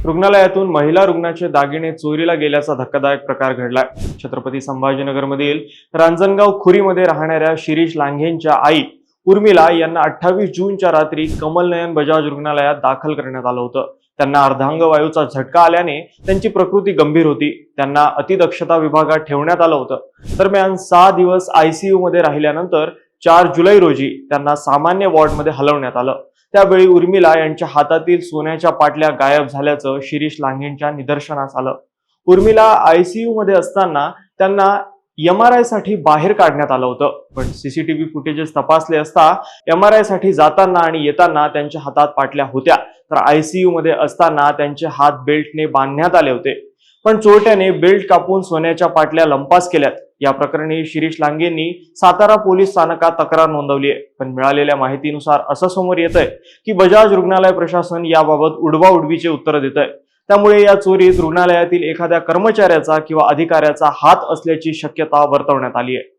रुग्णालयातून महिला रुग्णाचे दागिने चोरीला गेल्याचा धक्कादायक प्रकार घडलाय। छत्रपती संभाजीनगरमधील रांजणगाव खुरीमध्ये राहणाऱ्या शिरीष लांघेंच्या आई उर्मिला यांना 28 जूनच्या रात्री कमलनयन बजाज रुग्णालयात दाखल करण्यात आलं होतं। त्यांना अर्धांगवायूचा झटका आल्याने त्यांची प्रकृती गंभीर होती। त्यांना अतिदक्षता विभागात ठेवण्यात आलं होतं। दरम्यान 6 दिवस ICU मध्ये राहिल्यानंतर 4 जुलै रोजी त्यांना सामान्य वॉर्डमध्ये हलवण्यात आलं। त्यावेळी उर्मिला यांच्या हातातील सोन्याच्या पाटल्या गायब झाल्याचं शिरीष लांघेंच्या निदर्शनास आलं। उर्मिला ICU मध्ये असताना त्यांना MRI साठी बाहेर काढण्यात आलं होतं, पण CCTV फुटेजेस तपासले असता MRI साठी जाताना आणि येताना त्यांच्या हातात पाटल्या होत्या, तर ICU मध्ये असताना त्यांचे हात बेल्टने बांधण्यात आले होते। पण चोरट्याने बेल्ट कापून सोन्याच्या पाटल्या लंपास केल्यात। या प्रकरणी शिरीष लांघेंनी सातारा पोलीस स्थानकात तक्रार नोंदवली आहे। पण मिळालेल्या माहितीनुसार असं समोर येतंय की बजाज रुग्णालय प्रशासन याबाबत उडवाउडवीचे उत्तर देत आहे। त्यामुळे या चोरीत रुग्णालयातील एखाद्या कर्मचाऱ्याचा किंवा अधिकाऱ्याचा हात असल्याची शक्यता वर्तवण्यात आली आहे।